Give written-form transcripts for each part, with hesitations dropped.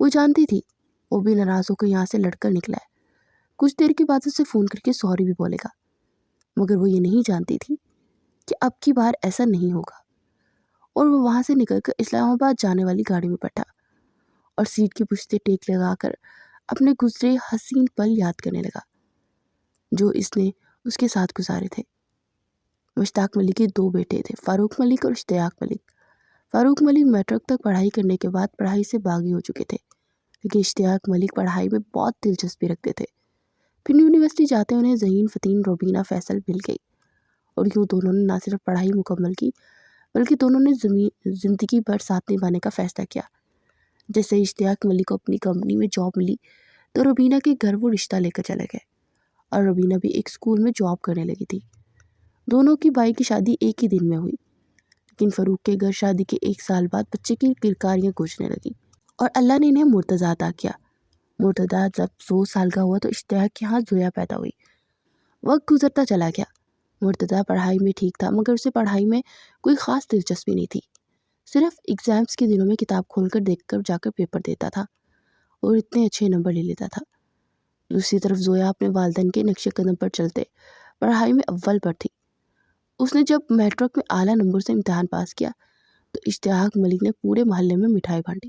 وہ جانتی تھی وہ بھی ناراض ہو کر یہاں سے لڑ کر نکلا ہے، کچھ دیر کے بعد اسے فون کر کے سوری بھی بولے گا، مگر وہ یہ نہیں جانتی تھی کہ اب کی بار ایسا نہیں ہوگا۔ اور وہ وہاں سے نکل کر اسلام آباد جانے والی گاڑی میں بیٹھا اور سیٹ کی پشتے ٹیک لگا کر اپنے گزرے حسین پل یاد کرنے لگا جو اس نے اس کے ساتھ گزارے تھے۔ مشتاق ملک کے 2 بیٹے تھے، فاروق ملک اور اشتیاق ملک۔ فاروق ملک میٹرک تک پڑھائی کرنے کے بعد پڑھائی سے باغی ہو چکے تھے، لیکن اشتیاق ملک پڑھائی میں بہت دلچسپی رکھتے تھے۔ پھر یونیورسٹی جاتے انہیں ذہین فتین روبینہ فیصل مل گئی اور یوں دونوں نے نہ صرف پڑھائی مکمل کی بلکہ دونوں نے زندگی بھر ساتھ نبھانے کا فیصلہ کیا۔ جیسے اشتیاق ملک کو اپنی کمپنی میں جاب ملی تو روبینہ کے گھر وہ رشتہ لے کر چلے گئے اور روبینہ بھی ایک اسکول میں جاب کرنے لگی تھی۔ دونوں کی بھائی کی شادی ایک ہی دن میں ہوئی، لیکن فاروق کے گھر شادی کے 1 سال بعد بچے کی کرکاریاں گونجنے لگی اور اللہ نے انہیں مرتضی عطا کیا۔ مرتضی جب 2 سال کا ہوا تو اشتیاق کے ہاں زویا پیدا ہوئی۔ وقت گزرتا چلا گیا۔ مرتضی پڑھائی میں ٹھیک تھا مگر اسے پڑھائی میں کوئی خاص دلچسپی نہیں تھی، صرف ایگزامز کے دنوں میں کتاب کھول کر دیکھ کر جا کر پیپر دیتا تھا اور اتنے اچھے نمبر لے لیتا تھا۔ دوسری طرف زویا اپنے والدین کے نقش قدم پر چلتے پڑھائی میں اول پر تھی۔ اس نے جب میٹرک میں اعلیٰ نمبر سے امتحان پاس کیا تو اشتیاق ملک نے پورے محلے میں مٹھائی بانٹی۔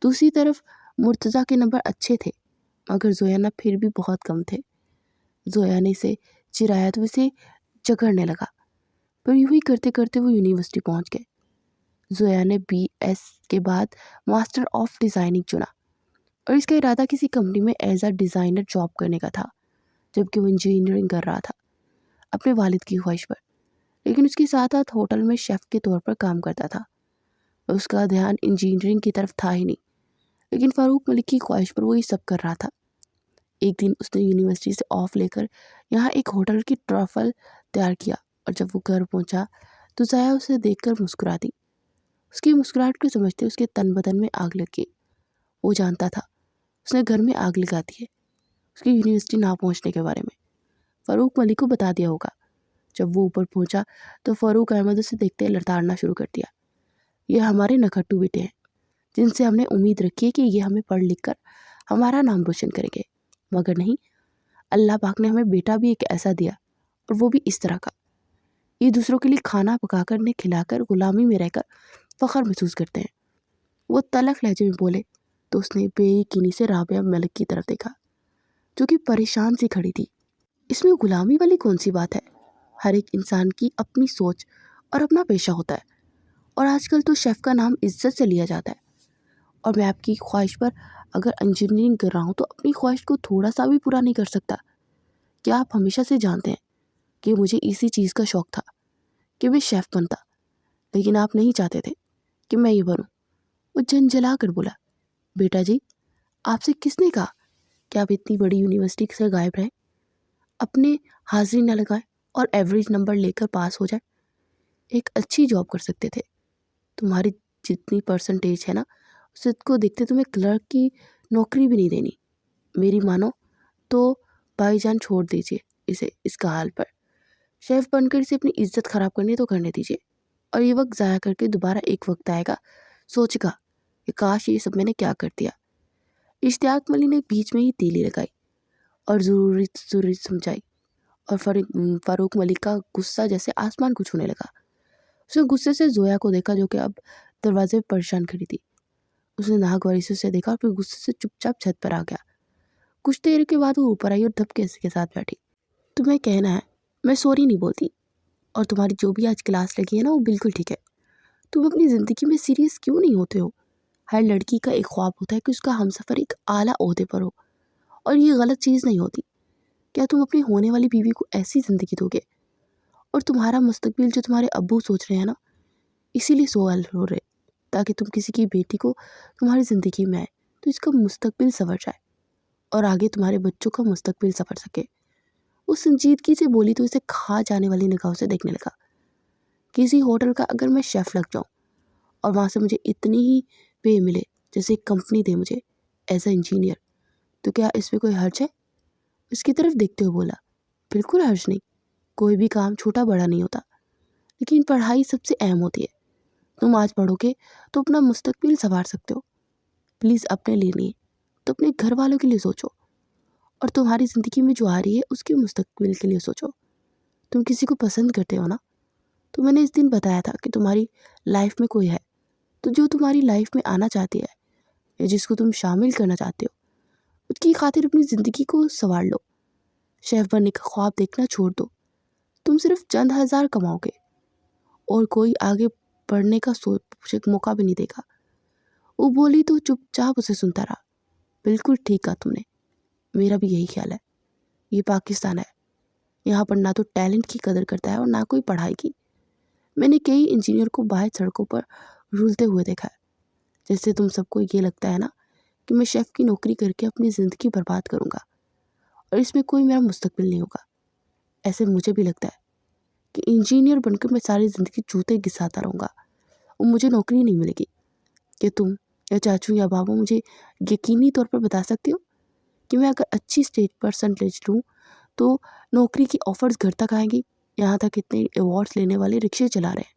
دوسری طرف مرتضی کے نمبر اچھے تھے مگر زویا نہ پھر بھی بہت کم تھے۔ زویا نے اسے چرایا تو اسے جگڑنے لگا، پر یوں ہی کرتے کرتے وہ یونیورسٹی پہنچ گئے۔ زویا نے BS کے بعد ماسٹر آف ڈیزائننگ چنا اور اس کا ارادہ کسی کمپنی میں ایز اے ڈیزائنر جاب کرنے کا تھا، جبکہ وہ انجینئرنگ کر رہا تھا اپنے والد کی خواہش پر، لیکن اس کے ساتھ ساتھ ہوٹل میں شیف کے طور پر کام کرتا تھا۔ اس کا دھیان انجینئرنگ کی طرف تھا ہی نہیں، لیکن فاروق ملک کی خواہش پر وہ یہ سب کر رہا تھا۔ ایک دن اس نے یونیورسٹی سے آف لے کر یہاں ایک ہوٹل کی ٹرافل تیار کیا اور جب وہ گھر پہنچا تو زایا اسے دیکھ کر مسکرا دی۔ اس کی مسکراہٹ کو سمجھتے اس کے تن بدن میں آگ لگ گئی۔ وہ جانتا تھا اس نے گھر میں آگ لگا دی ہے، اس کی یونیورسٹی نہ پہنچنے کے بارے میں فاروق ملک کو بتا دیا ہوگا۔ جب وہ اوپر پہنچا تو فاروق احمد اسے دیکھتے لڑکھڑانا شروع کر دیا۔ یہ ہمارے نکھٹو بیٹے ہیں جن سے ہم نے امید رکھی ہے کہ یہ ہمیں پڑھ لکھ کر ہمارا نام روشن کریں گے، مگر نہیں، اللہ پاک نے ہمیں بیٹا بھی ایک ایسا دیا اور وہ بھی اس طرح کا۔ یہ دوسروں کے لیے کھانا پکا کر انہیں کھلا کر غلامی میں رہ کر فخر محسوس کرتے ہیں۔ وہ تلخ لہجے میں بولے تو اس نے بے یقینی سے رابعہ ملک کی طرف دیکھا جو کہ پریشان سی کھڑی تھی۔ اس میں غلامی والی کون سی بات ہے؟ ہر ایک انسان کی اپنی سوچ اور اپنا پیشہ ہوتا ہے، اور آج کل تو شیف کا نام عزت سے لیا جاتا ہے، اور میں آپ کی خواہش پر اگر انجینئرنگ کر رہا ہوں تو اپنی خواہش کو تھوڑا سا بھی پورا نہیں کر سکتا۔ کیا آپ ہمیشہ سے جانتے ہیں کہ مجھے اسی چیز کا شوق تھا کہ میں شیف بنتا، لیکن آپ نہیں چاہتے تھے کہ میں یہ بنوں۔ وہ جھنجھلا کر بولا، بیٹا جی، آپ سے کس نے کہا کہ آپ اتنی بڑی یونیورسٹی سے غائب رہیں، اپنے حاضری نہ لگائیں اور ایوریج نمبر لے کر پاس ہو جائیں؟ ایک اچھی جاب کر سکتے تھے۔ تمہاری جتنی پرسنٹیج ہے نا، اس کو دیکھتے تمہیں کلرک کی نوکری بھی نہیں دینی۔ میری مانو تو بھائی جان چھوڑ دیجیے اسے اس کا حال پر۔ شیف بن کر اسے اپنی عزت خراب کرنی تو کرنے دیجیے، اور یہ وقت ضائع کر کے دوبارہ ایک وقت آئے گا سوچ گا کہ کاش یہ سب میں نے کیا کر دیا۔ اشتیاق ملک نے بیچ میں ہی تیلی لگائی اور ضروری سمجھائی، اور فاروق ملک کا غصہ جیسے آسمان کو چھونے لگا۔ اس نے غصے سے زویا کو دیکھا جو کہ اب دروازے پر پریشان کھڑی تھی۔ اس نے ناگواری سے اسے دیکھا اور پھر غصے سے چپ چاپ چھت پر آ گیا۔ کچھ دیر کے بعد وہ اوپر آئی اور دھبکے کے ساتھ بیٹھی۔ تمہیں کہنا ہے میں سوری نہیں بولتی، اور تمہاری جو بھی آج کلاس لگی ہے نا وہ بالکل ٹھیک ہے۔ تم اپنی زندگی میں سیریس کیوں نہیں ہوتے ہو؟ ہر لڑکی کا ایک خواب ہوتا ہے کہ اس کا ہمسفر ایک اعلیٰ عہدے پر ہو، اور یہ غلط چیز نہیں ہوتی۔ کیا تم اپنی ہونے والی بیوی کو ایسی زندگی دو گے؟ اور تمہارا مستقبل جو تمہارے ابو سوچ رہے ہیں نا، اسی لیے سوال ہو رہے تاکہ تم کسی کی بیٹی کو تمہاری زندگی میں آئے تو اس کا مستقبل سنور جائے اور آگے تمہارے بچوں کا مستقبل سنور سکے۔ وہ سنجیدگی سے بولی تو اسے کھا جانے والی نگاہوں سے دیکھنے لگا۔ کسی ہوٹل کا اگر میں شیف لگ جاؤں اور وہاں سے مجھے اتنی ہی پے ملے جیسے ایک کمپنی دے مجھے ایز اے انجینئر، تو کیا اس میں کوئی حرج ہے؟ اس کی طرف دیکھتے ہوئے بولا، بالکل حرج نہیں، کوئی بھی کام چھوٹا بڑا نہیں ہوتا، لیکن پڑھائی سب سے اہم ہوتی ہے۔ تم آج پڑھو گے تو اپنا مستقبل سنوار سکتے ہو، پلیز اپنے لیے نہیں تو اپنے گھر والوں کے لیے سوچو، اور تمہاری زندگی میں جو آ رہی ہے اس کے مستقبل کے لیے سوچو۔ تم کسی کو پسند کرتے ہو نا، تو میں نے اس دن بتایا تھا کہ تمہاری لائف میں کوئی ہے، تو جو تمہاری لائف میں آنا چاہتی ہے یا جس کو تم شامل کرنا چاہتے ہو، اس کی خاطر اپنی زندگی کو سنوار لو۔ شیف بننے کا خواب دیکھنا چھوڑ دو، تم صرف چند ہزار کماؤ گے اور کوئی آگے بڑھنے کا موقع بھی نہیں دے گا۔ وہ بولی تو چپ چاپ اسے سنتا رہا۔ بالکل ٹھیک کہا تم نے، میرا بھی یہی خیال ہے۔ یہ پاکستان ہے، یہاں پر نہ تو ٹیلنٹ کی قدر کرتا ہے اور نہ کوئی پڑھائی کی۔ میں نے کئی انجینئر کو باہر سڑکوں پر رولتے ہوئے دیکھا ہے۔ جیسے تم سب کو یہ لگتا ہے نا کہ میں شیف کی نوکری کر کے اپنی زندگی برباد کروں گا اور اس میں کوئی میرا مستقبل نہیں ہوگا، ایسے مجھے بھی لگتا ہے کہ انجینئر بن کر میں ساری زندگی جوتے گھساتا رہوں گا اور مجھے نوکری نہیں ملے گی۔ کہ تم یا چاچو یا بابو مجھے یقینی طور پر بتا سکتے ہو کہ میں اگر اچھی اسٹیج پرسنٹیج لوں تو نوکری کی آفرز گھر تک آئیں گی؟ یہاں تک اتنے ایوارڈس لینے والے رکشے چلا رہے ہیں۔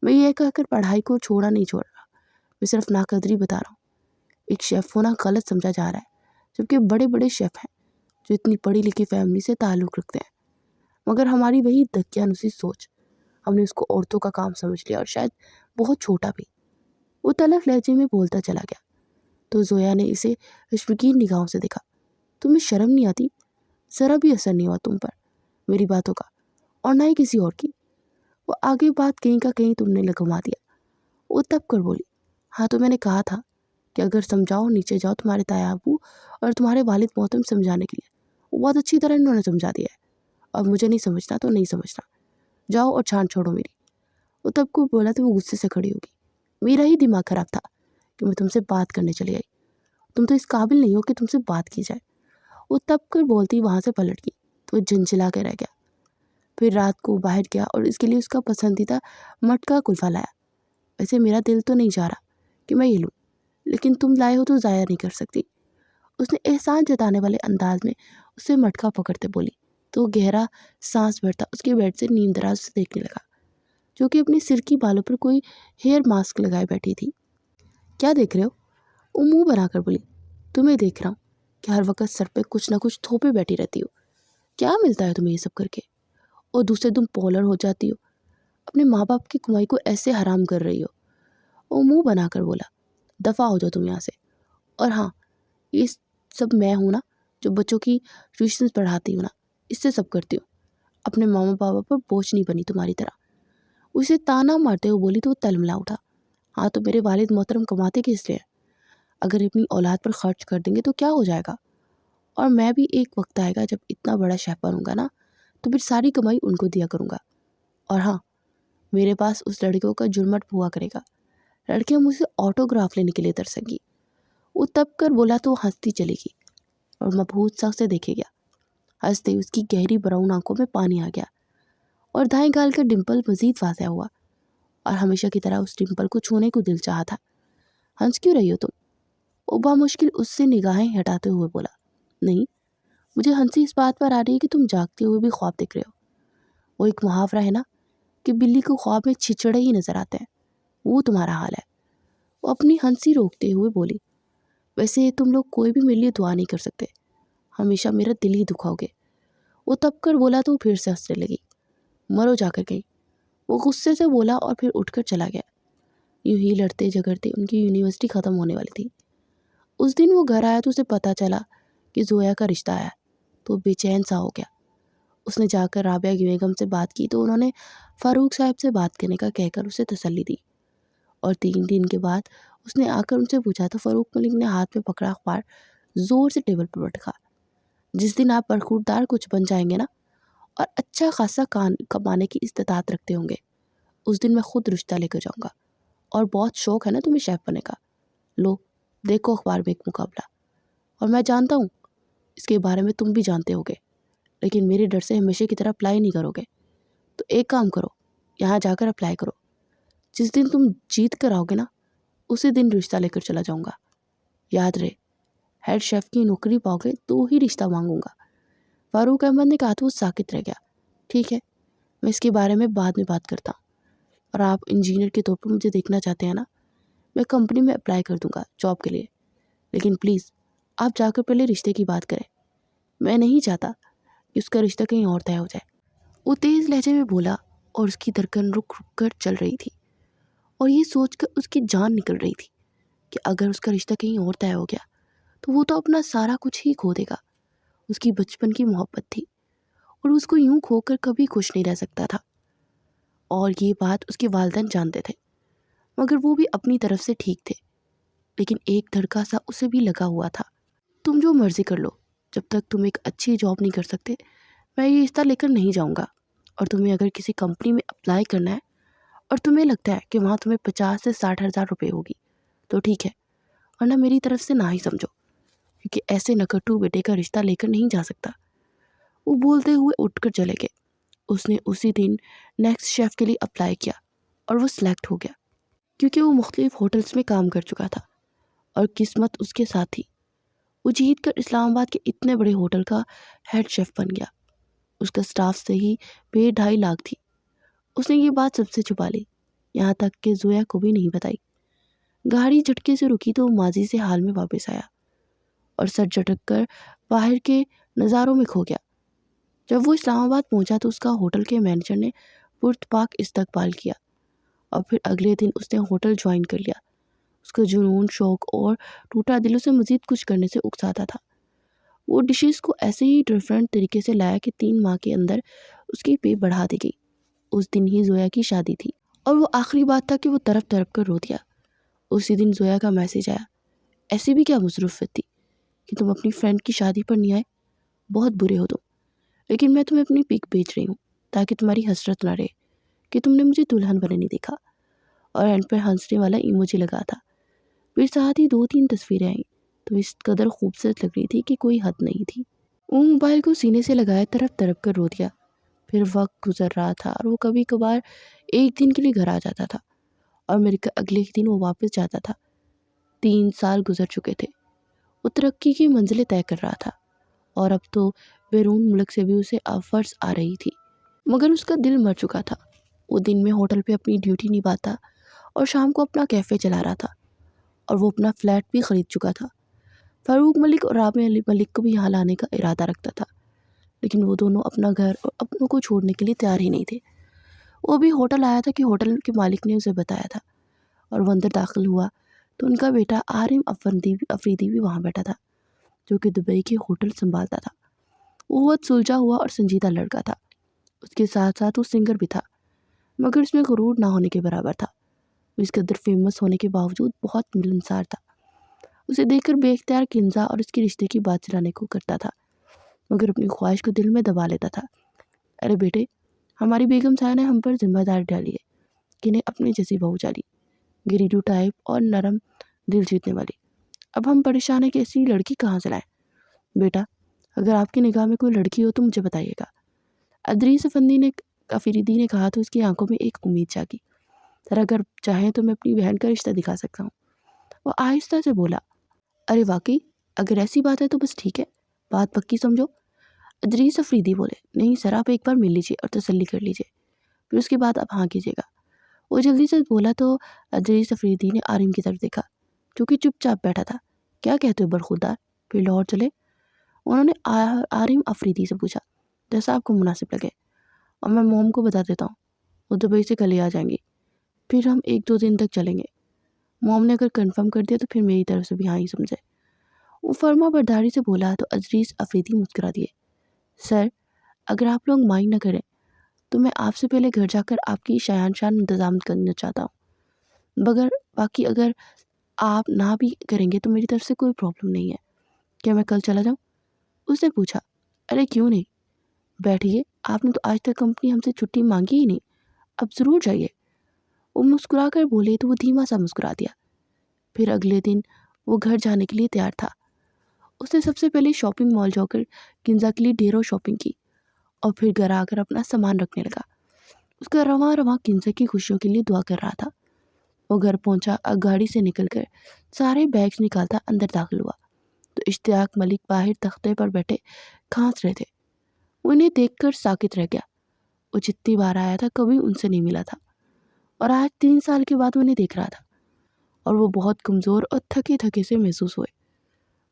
میں یہ کہہ کر پڑھائی کو چھوڑا نہیں چھوڑ رہا، میں صرف ناقدری بتا رہا ہوں۔ ایک شیف ہونا غلط سمجھا جا رہا ہے، جبکہ بڑے بڑے شیف ہیں جو اتنی پڑھی لکھی فیملی سے تعلق رکھتے ہیں، مگر ہماری وہی دقیانوسی سوچ، ہم نے اس کو عورتوں کا کام سمجھ لیا اور شاید بہت چھوٹا بھی۔ وہ تلخ لہجے میں بولتا چلا گیا تو زویا نے اسے تشویقین نگاہوں سے دیکھا۔ تمہیں شرم نہیں آتی؟ ذرا بھی اثر نہیں ہوا تم پر میری باتوں کا، اور نہ ہی کسی اور کی۔ وہ آگے بات کہیں کا کہیں تم نے لگوا دیا۔ وہ تب کر بولی، ہاں تو میں نے کہا تھا کہ اگر سمجھاؤ نیچے جاؤ، تمہارے تایا ابو اور تمہارے والد محترم سمجھانے کے لیے، وہ بہت اچھی طرح انہوں نے سمجھا دیا ہے، اور مجھے نہیں سمجھنا تو نہیں سمجھنا، جاؤ اور چھان چھوڑو میری۔ وہ تب کو بولا تو وہ غصے سے کھڑی ہوگی۔ میرا ہی دماغ خراب تھا کہ میں تم سے بات کرنے چلی آئی، تم تو اس قابل نہیں ہو کہ تم سے بات کی جائے۔ وہ تب کر بولتی وہاں سے پلٹ گئی تو وہ جھنجھلا کے رہ گیا۔ پھر رات کو باہر گیا اور اس کے لیے اس کا پسندیدہ مٹکا کلفہ لایا۔ ویسے میرا دل تو نہیں چاہ رہا کہ میں یہ لوں، لیکن تم لائے ہو تو ضائع نہیں کر سکتی، اس نے احسان جتانے والے انداز میں اسے مٹکا پکڑتے بولی۔ تو وہ گہرا سانس بھرتا اس کے بیڈ سے نیم دراز سے دیکھنے لگا، جو کہ اپنے سر کی بالوں پر کوئی ہیئر ماسک لگائے بیٹھی تھی۔ کیا دیکھ رہے ہو؟ وہ منہ بنا کر بولی، تمہیں دیکھ رہا ہوں کہ ہر وقت سر پہ کچھ نہ کچھ تھوپے بیٹھی رہتی ہو، کیا ملتا ہے تمہیں یہ سب کر کے؟ اور دوسرے دن پولر ہو جاتی ہو، اپنے ماں باپ کی کمائی کو ایسے حرام کر رہی ہو۔ وہ منہ بنا کر بولا، دفع ہو جاؤ تم یہاں سے۔ اور ہاں، یہ سب میں ہوں نا جو بچوں کی ٹیوشنز پڑھاتی ہوں نا، اس سے سب کرتی ہوں، اپنے ماما بابا پر بوجھ نہیں بنی تمہاری طرح۔ اسے تانا مارتے ہوئے بولی تو وہ تلملا اٹھا۔ ہاں تو میرے والد محترم کماتے کس لیے؟ اگر اپنی اولاد پر خرچ کر دیں گے تو کیا ہو جائے گا؟ اور میں بھی ایک وقت آئے گا جب اتنا بڑا شیف بنوں گا نا، تو پھر ساری کمائی ان کو دیا کروں گا۔ اور ہاں، میرے پاس اس لڑکیوں کا جرمٹ ہوا کرے گا، لڑکیاں مجھ سے آٹوگراف لینے کے لیے ترسیں گی۔ وہ تب کر بولا تو ہنستی چلی گئی اور مبہوت سا اسے دیکھے گیا۔ ہنستے اس کی گہری براؤن آنکھوں میں پانی آ گیا اور دائیں گال کا ڈمپل مزید واضح ہوا، اور ہمیشہ کی طرح اس ڈمپل کو چھونے کو دل چاہا تھا۔ ہنس کیوں رہی ہو تم؟ وہ بامشکل اس سے نگاہیں ہٹاتے ہوئے بولا، نہیں، مجھے ہنسی اس بات پر آ رہی ہے کہ تم جاگتے ہوئے بھی خواب دیکھ رہے ہو۔ وہ ایک محاورہ ہے نا کہ بلی کو خواب میں چھچڑے ہی نظر آتے ہیں، وہ تمہارا حال ہے۔ وہ اپنی ہنسی روکتے ہوئے بولی، ویسے تم لوگ کوئی بھی میرے لیے دعا نہیں کر سکتے، ہمیشہ میرا دل ہی دکھاؤ گے۔ وہ تب کر بولا تو پھر سے ہنسنے لگی، مرو جا کر گئی۔ وہ غصے سے بولا اور پھر اٹھ کر چلا گیا۔ یوں ہی لڑتے جھگڑتے ان کی یونیورسٹی ختم ہونے والی تھی۔ اس دن وہ گھر آیا تو اسے پتہ چلا کہ زویا کا رشتہ آیا، تو بے چین سا ہو گیا۔ اس نے جا کر رابعہ بیگم سے بات کی تو انہوں نے فاروق صاحب سے بات کرنے کا کہہ کر اسے تسلی دی، اور 3 دن کے بعد اس نے آ کر ان سے پوچھا تو فاروق ملک نے ہاتھ میں پکڑا اخبار زور سے ٹیبل پر پٹکا، جس دن آپ برخوردار کچھ بن جائیں گے نا اور اچھا خاصا کمانے کی استطاعت رکھتے ہوں گے، اس دن میں خود رشتہ لے کر جاؤں گا، اور بہت شوق ہے نا تمہیں شیف بننے کا، لو دیکھو اخبار میں ایک مقابلہ، اور میں جانتا ہوں اس کے بارے میں تم بھی جانتے ہوگے، لیکن میرے ڈر سے ہمیشہ کی طرح اپلائی نہیں کرو گے، تو ایک کام کرو، یہاں جا کر اپلائی کرو، جس دن تم جیت کر آؤ گے نا اسی دن رشتہ لے کر چلا جاؤں گا، یاد رہے، ہیڈ شیف کی نوکری پاؤ گے تو ہی رشتہ مانگوں گا۔ فاروق احمد نے کہا تو وہ ساکت رہ گیا۔ ٹھیک ہے، میں اس کے بارے میں بعد میں بات کرتا ہوں، اور آپ انجینئر کے طور پر مجھے دیکھنا چاہتے ہیں نا، میں کمپنی میں اپلائی کر دوں گا جاب کے لیے، لیکن پلیز آپ جا کر پہلے رشتے کی بات کریں، میں نہیں چاہتا کہ اس کا رشتہ کہیں اور طے ہو جائے۔ وہ تیز لہجے میں بولا اور اس کی دھڑکن رک رک کر چل رہی تھی، اور یہ سوچ کر اس کی جان نکل رہی تھی کہ اگر اس کا رشتہ کہیں اور طے ہو گیا تو وہ تو اپنا سارا کچھ ہی کھو دے گا۔ اس کی بچپن کی محبت تھی اور اس کو یوں کھو کر کبھی خوش نہیں رہ سکتا تھا، اور یہ بات اس کے والدین جانتے تھے، مگر وہ بھی اپنی طرف سے ٹھیک تھے۔ لیکن ایک دھڑکا سا اسے بھی لگا ہوا تھا، تم جو مرضی کر لو، جب تک تم ایک اچھی جاب نہیں کر سکتے میں یہ رشتہ لے کر نہیں جاؤں گا۔ اور تمہیں اگر کسی کمپنی میں اپلائی کرنا ہے اور تمہیں لگتا ہے کہ وہاں تمہیں 50 سے 60 ہزار روپے ہوگی تو ٹھیک ہے، ورنہ میری طرف سے نہ ہی سمجھو، کیونکہ ایسے نکٹو بیٹے کا رشتہ لے کر نہیں جا سکتا۔ وہ بولتے ہوئے اٹھ کر چلے گئے۔ اس نے اسی دن نیکسٹ شیف کے لیے اپلائی کیا اور وہ سلیکٹ ہو گیا، کیونکہ وہ مختلف ہوٹلز میں کام کر چکا تھا اور قسمت اس کے ساتھ تھی۔ وہ جیت کر اسلام آباد کے اتنے بڑے ہوٹل کا ہیڈ شیف بن گیا۔ اس کا سٹاف سے ہی پے 2.5 لاکھ تھی۔ اس نے یہ بات سب سے چھپا لی، یہاں تک کہ زویا کو بھی نہیں بتائی۔ گاڑی جھٹکے سے رکی تو وہ ماضی سے حال میں واپس آیا اور سر جھٹک کر باہر کے نظاروں میں کھو گیا۔ جب وہ اسلام آباد پہنچا تو اس کا ہوٹل کے مینیجر نے پرتپاک استقبال کیا، اور پھر اگلے دن اس نے ہوٹل جوائن کر لیا۔ اس کا جنون، شوق اور ٹوٹا دل اسے مزید کچھ کرنے سے اکساتا تھا۔ وہ ڈشز کو ایسے ہی ڈیفرنٹ طریقے سے لایا کہ 3 ماہ کے اندر اس کی پے بڑھا دی گئی۔ اس دن ہی زویا کی شادی تھی اور وہ آخری بات تھا کہ وہ تڑپ تڑپ کر رو دیا۔ اسی دن زویا کا میسیج آیا، ایسی بھی کیا مصروفیت تھی کہ تم اپنی فرینڈ کی شادی پر نہیں آئے؟ بہت برے ہو تم، لیکن میں تمہیں اپنی پک بھیج رہی ہوں تاکہ تمہاری حسرت نہ رہے کہ تم نے مجھے دلہن بنے نہیں دیکھا۔ اور اینڈ پر ہنسنے والا ایموجی لگا تھا۔ پھر ساتھ ہی 2-3 تصویریں آئیں تو اس قدر خوبصورت لگ رہی تھی کہ کوئی حد نہیں تھی۔ وہ موبائل کو سینے سے لگائے تڑپ تڑپ کر رو دیا۔ پھر وقت گزر رہا تھا اور وہ کبھی کبھار ایک دن کے لیے گھر آ جاتا تھا اور مل کر اگلے ہی دن وہ واپس جاتا تھا۔ 3 سال گزر چکے تھے۔ وہ ترقی کی منزلیں طے کر رہا تھا اور اب تو بیرون ملک سے بھی اسے آفرز آ رہی تھی، مگر اس کا دل مر چکا تھا۔ وہ دن میں ہوٹل پہ اپنی ڈیوٹی نبھاتا اور شام کو اپنا کیفے چلا رہا تھا، اور وہ اپنا فلیٹ بھی خرید چکا تھا۔ فاروق ملک اور رابعہ ملک کو بھی یہاں لانے کا ارادہ رکھتا تھا، لیکن وہ دونوں اپنا گھر اور اپنوں کو چھوڑنے کے لیے تیار ہی نہیں تھے۔ وہ بھی ہوٹل آیا تھا کہ ہوٹل کے مالک نے اسے بتایا تھا، اور وہ اندر داخل ہوا تو ان کا بیٹا عارم افریدی بھی وہاں بیٹھا تھا، جو کہ دبئی کے ہوٹل سنبھالتا تھا۔ وہ بہت سلجھا ہوا اور سنجیدہ لڑکا تھا۔ اس کے ساتھ ساتھ وہ سنگر بھی تھا، مگر اس میں غرور نہ ہونے کے برابر تھا۔ وہ اس قدر فیمس ہونے کے باوجود بہت ملنسار تھا۔ اسے دیکھ کر بے اختیار کنزا اور اس کے رشتے کی بات چلانے کو کرتا تھا، مگر اپنی خواہش کو دل میں دبا لیتا تھا۔ ارے بیٹے، ہماری بیگم صاحب نے ہم پر ذمہ داری ڈالی ہے کہ انہیں اپنی جیسی بہو چالی، گریڈو ٹائپ اور نرم دل جیتنے والی۔ اب ہم پریشان ہیں کہ ایسی لڑکی کہاں سے لائیں۔ بیٹا، اگر آپ کی نگاہ میں کوئی لڑکی ہو تو مجھے بتائیے گا۔ ادریس افریدی نے کہا تو اس کی آنکھوں میں ایک امید جاگی۔ سر اگر چاہیں تو میں اپنی بہن کا رشتہ دکھا سکتا ہوں۔ وہ آہستہ سے بولا، ارے واقعی اگر ایسی بات ہے تو بس ٹھیک ہے، بات پکی سمجھو۔ ادریس افریدی بولے، نہیں سر، آپ ایک بار مل لیجیے اور تسلی کر لیجیے، پھر اس کے بعد آپ ہاں کیجیے گا۔ وہ جلدی سے بولا تو ادریس افریدی نے عارم کی طرف دیکھا جو کہ چپ چاپ بیٹھا تھا۔ کیا کہتے ہو برخوردار، پھر لاہور چلے؟ انہوں نے عارم افریدی سے پوچھا، جیسا آپ کو مناسب لگے، اور میں موم کو بتا دیتا ہوں، وہ دبئی سے کل ہی آ جائیں گی، پھر ہم 1-2 دن تک چلیں گے۔ موم نے اگر کنفرم کر دیا تو پھر میری طرف سے بھی ہاں ہی سمجھے۔ وہ فرما برداری سے بولا تو ادریس افریدی مسکرا دیے، سر اگر آپ لوگ مائنڈ نہ کریں تو میں آپ سے پہلے گھر جا کر آپ کی شان انتظام کرنا چاہتا ہوں، مگر باقی اگر آپ نہ بھی کریں گے تو میری طرف سے کوئی پرابلم نہیں ہے۔ کیا میں کل چلا جاؤں؟ اس نے پوچھا۔ ارے کیوں نہیں، بیٹھیے، آپ نے تو آج تک کمپنی ہم سے چھٹی مانگی ہی نہیں، اب ضرور جائیے۔ وہ مسکرا کر بولے تو وہ دھیما سا مسکرا دیا۔ پھر اگلے دن وہ گھر جانے کے لیے تیار تھا۔ اس نے سب سے پہلے شاپنگ مال جا کر کنزا کے لیے ڈھیروں شاپنگ کی، اور پھر گھر آ کر اپنا سامان رکھنے لگا۔ اس کا رواں رواں کنزا کی خوشیوں کے لیے دعا کر رہا تھا۔ وہ گھر پہنچا، گاڑی سے نکل کر سارے بیگز نکالتا اندر داخل ہوا تو اشتیاق ملک باہر تختے پر بیٹھے کھانس رہے تھے۔ وہ انہیں دیکھ کر ساکت رہ گیا۔ وہ جتنی بار آیا تھا کبھی ان سے نہیں ملا تھا، اور آج 3 سال کے بعد وہ انہیں دیکھ رہا تھا، اور وہ بہت کمزور اور تھکے تھکے سے محسوس ہوئے۔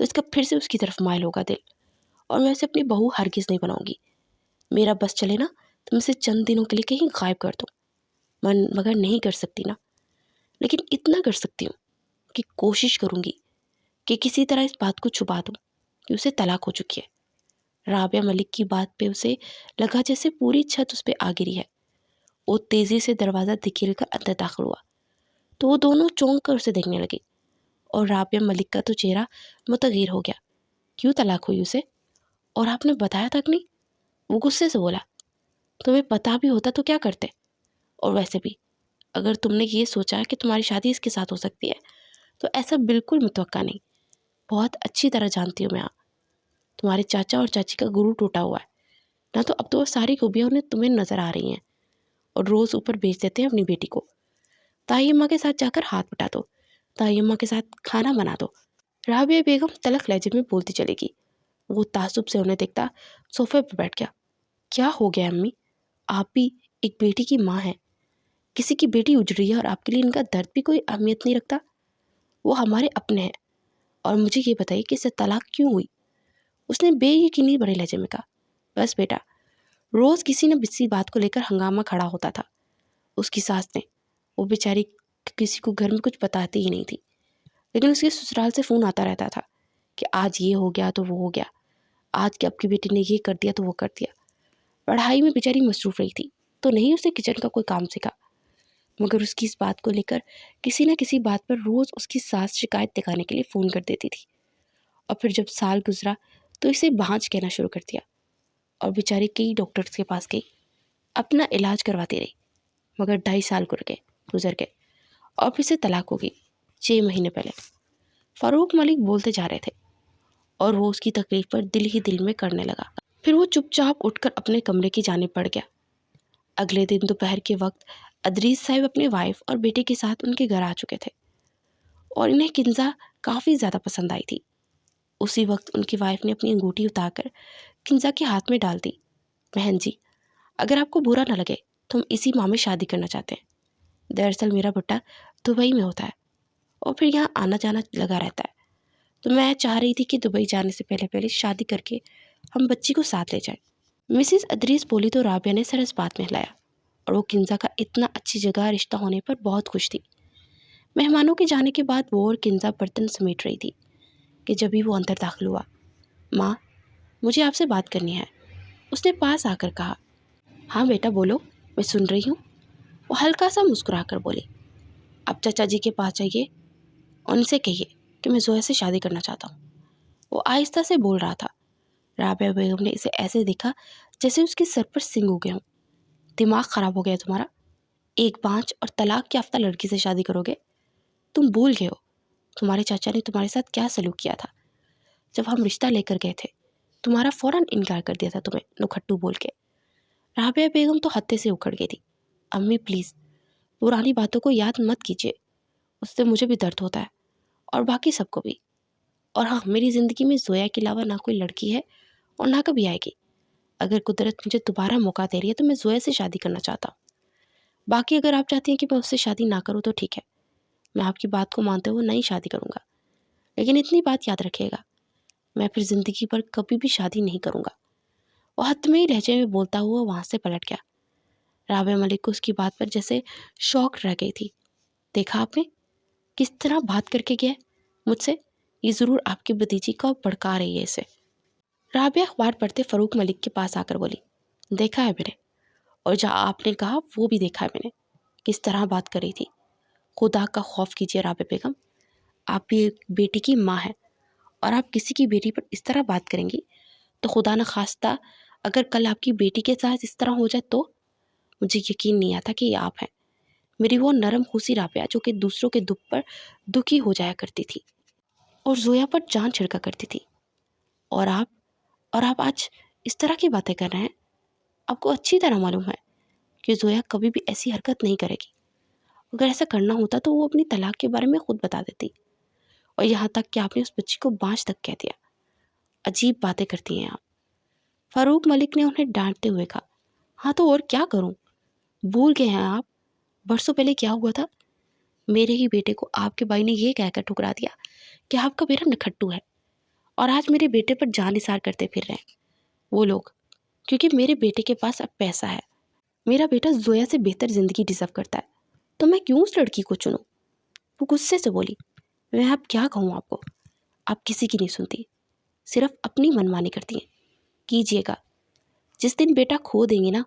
تو اس کا پھر سے اس کی طرف مائل ہوگا دل، اور میں اسے اپنی بہو ہرگز نہیں بناؤں گی۔ میرا بس چلے نا تو میں اسے چند دنوں کے لیے کہیں غائب کر دوں، مگر نہیں کر سکتی نا، لیکن اتنا کر سکتی ہوں کہ کوشش کروں گی کہ کسی طرح اس بات کو چھپا دوں کہ اسے طلاق ہو چکی ہے۔ رابعہ ملک کی بات پہ اسے لگا جیسے پوری چھت اس پہ آ گری ہے۔ وہ تیزی سے دروازہ دھکیل کر اندر داخل ہوا تو وہ دونوں چونک کر اسے دیکھنے لگے، اور رابعہ ملک کا تو چہرہ متغیر ہو گیا۔ کیوں طلاق ہوئی اسے؟ اور آپ نے بتایا تک نہیں؟ وہ غصے سے بولا۔ تمہیں پتا بھی ہوتا تو کیا کرتے؟ اور ویسے بھی اگر تم نے یہ سوچا کہ تمہاری شادی اس کے ساتھ ہو سکتی ہے تو ایسا بالکل متوقع نہیں۔ بہت اچھی طرح جانتی ہوں میں تمہارے چاچا اور چاچی کا گرو ٹوٹا ہوا ہے نہ، تو اب تو وہ ساری خوبیاں انہیں تمہیں نظر آ رہی ہیں، اور روز اوپر بیچ دیتے ہیں اپنی بیٹی کو۔ تائی اماں کے ساتھ جا کر ہاتھ بٹا دو، تائی اماں کے ساتھ کھانا بنا دو۔ رابعہ بیگم تلخ لہجے میں بولتی چلے گی۔ وہ تعصب سے انہیں دیکھتا صوفے پر بیٹھ گیا۔ کیا ہو گیا امی؟ آپ بھی ایک بیٹی کی ماں ہیں، کسی کی بیٹی اجڑی ہے اور آپ کے لیے ان کا درد بھی کوئی اہمیت نہیں رکھتا؟ وہ ہمارے اپنے ہیں، اور مجھے یہ بتائیے کہ اسے طلاق کیوں ہوئی؟ اس نے بے یقینی بڑے لہجے میں کہا۔ بس بیٹا، روز کسی نہ کسی بات کو لے کر ہنگامہ کھڑا ہوتا تھا اس کی ساس نے۔ وہ بیچاری کسی کو گھر میں کچھ بتاتی ہی نہیں تھی، لیکن اس کے سسرال سے فون آتا رہتا تھا کہ آج یہ ہو گیا تو وہ ہو گیا، آج کہ آپ کی بیٹی نے یہ کر دیا تو وہ کر دیا۔ پڑھائی میں بیچاری مصروف رہی تھی تو نہیں اس نے کچن کا کوئی کام سیکھا، مگر اس کی اس بات کو لے کر کسی نہ کسی بات پر روز اس کی ساس شکایت دکھانے کے لیے فون کر دیتی تھی، اور پھر جب سال گزرا تو اسے بھانج کہنا شروع کر دیا، اور بیچاری کئی ڈاکٹرز کے پاس گئی، اپنا علاج کرواتی رہی، مگر 2.5 سال گزر گئے اور پھر سے طلاق ہو گئی 6 مہینے پہلے۔ فاروق ملک بولتے جا رہے تھے اور وہ اس کی تکلیف پر دل ہی دل میں کرنے لگا۔ پھر وہ چپ چاپ اٹھ کر اپنے کمرے کی جانب بڑھ گیا۔ اگلے دن دوپہر کے وقت ادریس صاحب اپنے وائف اور بیٹے کے ساتھ ان کے گھر آ چکے تھے، اور انہیں کنزا کافی زیادہ پسند آئی تھی۔ اسی وقت ان کی وائف نے اپنی انگوٹھی اتار کر کنزا کے ہاتھ میں ڈال دی۔ بہن جی، اگر آپ کو برا نہ لگے تو ہم اسی ماہ میں شادی کرنا چاہتے ہیں۔ دراصل میرا بٹا دبئی میں ہوتا ہے اور پھر یہاں آنا جانا لگا رہتا ہے، تو میں چاہ رہی تھی کہ دبئی جانے سے پہلے شادی کر کے ہم بچی کو ساتھ لے جائیں۔ مسز ادریس بولی تو رابعہ نے سر اس بات میں ہلایا، اور وہ کنزا کا اتنا اچھی جگہ رشتہ ہونے پر بہت خوش تھی۔ مہمانوں کے جانے کے بعد وہ اور کنزا برتن سمیٹ رہی تھی کہ جبھی وہ اندر داخل ہوا۔ ماں، مجھے آپ سے بات کرنی ہے، اس نے پاس آ کر کہا۔ ہاں بیٹا بولو، میں سن رہی ہوں، وہ ہلکا سا مسکرا کر بولی۔ اب چچا جی کے پاس جائیے، ان سے کہیے کہ میں زویا سے شادی کرنا چاہتا ہوں۔ وہ آہستہ سے بول رہا تھا۔ رابعہ بیگم نے اسے ایسے دیکھا جیسے اس کے سر پر سنگ ہو گئے ہوں۔ دماغ خراب ہو گیا تمہارا؟ ایک بانج اور طلاق یافتہ لڑکی سے شادی کرو گے؟ تم بھول گئے ہو تمہارے چاچا نے تمہارے ساتھ کیا سلوک کیا تھا جب ہم رشتہ لے کر گئے تھے؟ تمہارا فوراً انکار کر دیا تھا تمہیں نکھٹو بول کے۔ رابعہ بیگم تو ہتے سے اکھڑ گئی تھی۔ امی پلیز پرانی باتوں کو یاد مت کیجیے، اس سے مجھے بھی درد ہوتا ہے اور باقی سب کو بھی۔ اور ہاں، میری زندگی میں زویا کے علاوہ نہ کوئی لڑکی ہے اور نہ کبھی آئے گی۔ اگر قدرت مجھے دوبارہ موقع دے رہی ہے تو میں زویا سے شادی کرنا چاہتا ہوں۔ باقی اگر آپ چاہتی ہیں کہ میں اس سے شادی نہ کروں تو ٹھیک ہے، میں آپ کی بات کو مانتے ہوئے نہیں شادی کروں گا، لیکن اتنی بات یاد رکھیے گا، میں پھر زندگی پر کبھی بھی شادی نہیں کروں گا۔ وہ حتمی لہجے میں بولتا ہوا وہاں سے پلٹ گیا۔ رابعہ ملک کو اس کی بات پر جیسے شوق رہ گئی تھی۔ دیکھا آپ نے کس طرح بات کر کے گیا مجھ سے؟ یہ ضرور آپ کی بھتیجی کو بھڑکا رہی ہے اسے۔ رابعہ اخبار پڑھتے فاروق ملک کے پاس آ کر بولی، دیکھا ہے میں نے، اور جہاں آپ نے کہا وہ بھی دیکھا ہے میں نے، کس طرح بات کر رہی تھی۔ خدا کا خوف کیجیے رابعہ بیگم، آپ بھی ایک بیٹی کی ماں ہیں، اور آپ کسی کی بیٹی پر اس طرح بات کریں گی تو خدا نہ خواستہ اگر کل آپ کی بیٹی کے ساتھ اس طرح ہو جائے تو؟ مجھے یقین نہیں آتا کہ یہ آپ ہیں، میری وہ نرم خوسی رابعہ جو کہ دوسروں کے دکھ پر دکھی ہو جایا کرتی تھی اور زویا پر جان چھڑکا کرتی تھی، اور آپ آج اس طرح کی باتیں کر رہے ہیں۔ آپ کو اچھی طرح معلوم ہے کہ زویا کبھی بھی ایسی حرکت نہیں کرے گی۔ اگر ایسا کرنا ہوتا تو وہ اپنی طلاق کے بارے میں خود بتا دیتی، اور یہاں تک کہ آپ نے اس بچی کو بانج تک کہہ دیا۔ عجیب باتیں کرتی ہیں آپ۔ فاروق ملک نے انہیں ڈانٹتے ہوئے کہا۔ ہاں تو اور کیا کروں؟ بھول گئے ہیں آپ برسوں پہلے کیا ہوا تھا؟ میرے ہی بیٹے کو آپ کے بھائی نے یہ کہہ کر ٹھکرا دیا کہ آپ کا بیٹا نکھٹو ہے۔ اور آج میرے بیٹے پر جان نثار کرتے پھر رہے ہیں وہ لوگ، کیونکہ میرے بیٹے کے پاس اب پیسہ ہے۔ میرا بیٹا زویا سے بہتر زندگی ڈیزرو کرتا ہے، تو میں کیوں اس لڑکی کو چنوں؟ وہ غصے سے بولی۔ میں اب کیا کہوں آپ کو، آپ کسی کی نہیں سنتی، صرف اپنی منمانی کرتی ہیں۔ کیجیے گا، جس دن بیٹا کھو دیں گے نا،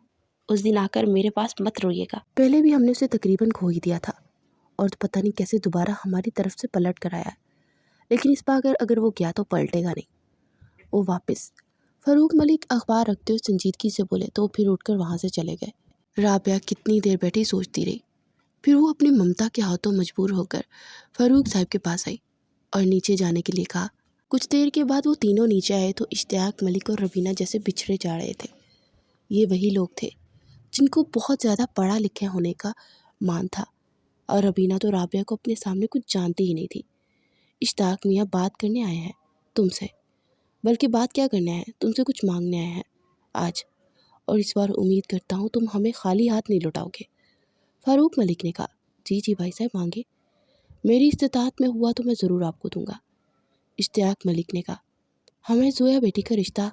اس دن آ کر میرے پاس مت روئیے گا۔ پہلے بھی ہم نے اسے تقریباً کھو ہی دیا تھا، اور پتہ نہیں کیسے دوبارہ ہماری طرف سے پلٹ کر آیا، لیکن اس بار اگر وہ گیا تو پلٹے گا نہیں۔ وہ واپس فاروق ملک اخبار رکھتے ہوئے سنجیدگی سے بولے تو پھر اٹھ کر وہاں سے چلے گئے۔ رابعہ کتنی دیر بیٹھی سوچتی رہی، پھر وہ اپنی ممتا کے ہاتھوں مجبور ہو کر فاروق صاحب کے پاس آئی اور نیچے جانے کے لیے کہا۔ کچھ دیر کے بعد وہ تینوں نیچے آئے تو اشتیاق ملک اور ربینہ جیسے بچھڑے جا رہے تھے۔ یہ وہی لوگ تھے جن کو بہت زیادہ پڑھا لکھے ہونے کا مان تھا، اور ربینہ تو رابعہ کو اپنے سامنے کچھ جانتی ہی نہیں تھی۔ اشتیاق میاں بات کرنے آئے ہیں تم سے، بلکہ بات کیا کرنے آئے ہیں، تم سے کچھ مانگنے آئے ہیں آج، اور اس بار امید کرتا ہوں تم ہمیں خالی ہاتھ نہیں لوٹاؤ گے۔ فاروق ملک نے کہا، جی بھائی صاحب مانگے، میری استطاعت میں ہوا تو میں ضرور آپ کو دوں گا۔ اشتیاق ملک نے کہا، ہمیں زویا بیٹی کا رشتہ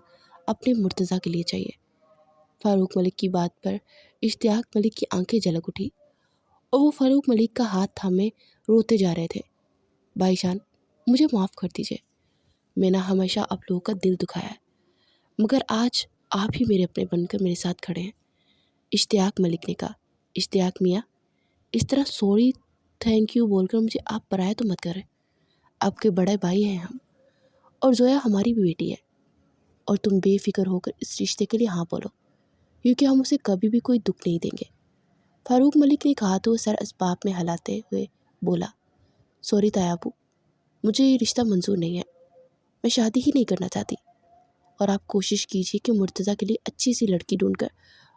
اپنے مرتضیٰ کے لیے چاہیے۔ فاروق ملک کی بات پر اشتیاق ملک کی آنکھیں جھلک اٹھی اور وہ فاروق ملک کا ہاتھ تھامے روتے جا رہے تھے۔ بھائی جان، مجھے معاف کر دیجیے، میں نے ہمیشہ آپ لوگوں کا دل دکھایا ہے، مگر آج آپ ہی میرے اپنے بن کر میرے ساتھ کھڑے ہیں۔ اشتیاق ملک نے کہا، اشتیاق میاں، اس طرح سوری تھینک یو بول کر مجھے آپ پرایا تو مت کریں، آپ کے بڑے بھائی ہیں ہم، اور زویا ہماری بھی بیٹی ہے، اور تم بے فکر ہو کر اس رشتے کے لیے ہاں بولو، کیونکہ ہم اسے کبھی بھی کوئی دکھ نہیں دیں گے۔ فاروق ملک نے کہا تو وہ سر اسباب میں ہلاتے ہوئے بولا، سوری تایابو، مجھے یہ رشتہ منظور نہیں ہے، میں شادی ہی نہیں کرنا چاہتی، اور آپ کوشش کیجیے کہ مرتضیٰ کے لیے اچھی سی لڑکی ڈھونڈ کر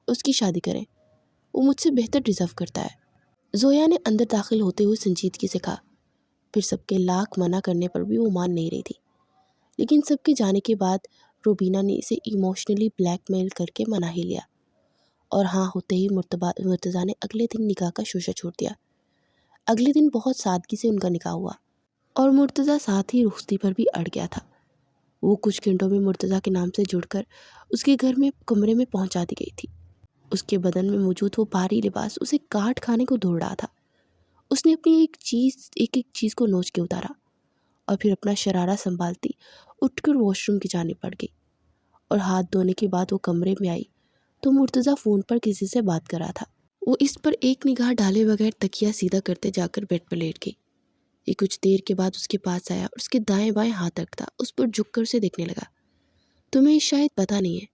اس کی شادی کریں، وہ مجھ سے بہتر ڈیزرو کرتا ہے۔ زویا نے اندر داخل ہوتے ہوئے سنجیدگی سے کہا، پھر سب کے لاکھ منع کرنے پر بھی وہ مان نہیں رہی تھی، لیکن سب کے جانے کے بعد روبینہ نے اسے ایموشنلی بلیک میل کر کے منا ہی لیا، اور ہاں ہوتے ہی مرتضیٰ نے اگلے دن نکاح کا شوشہ چھوڑ دیا۔ اگلے دن بہت سادگی سے ان کا نکاح ہوا، اور مرتضیٰ ساتھ ہی رخصتی پر بھی اڑ گیا تھا۔ وہ کچھ گھنٹوں میں مرتضیٰ کے نام سے جڑ کر اس کے گھر میں کمرے میں پہنچا دی گئی تھی۔ اس کے بدن میں موجود وہ بھاری لباس اسے کاٹ کھانے کو دوڑ رہا تھا۔ اس نے اپنی ایک ایک چیز کو نوچ کے اتارا، اور پھر اپنا شرارہ سنبھالتی اٹھ کر واش روم کی جانب بڑھ گئی، اور ہاتھ دھونے کے بعد وہ کمرے میں آئی تو مرتضیٰ فون پر کسی سے بات کر رہا تھا۔ وہ اس پر ایک نگاہ ڈالے بغیر تکیہ سیدھا کرتے جا کر بیڈ پر لیٹ گئی۔ یہ کچھ دیر کے بعد اس کے پاس آیا اور اس کے دائیں بائیں ہاتھ رکھتا اس پر جھک کر اسے دیکھنے لگا۔ تمہیں شاید پتہ نہیں ہے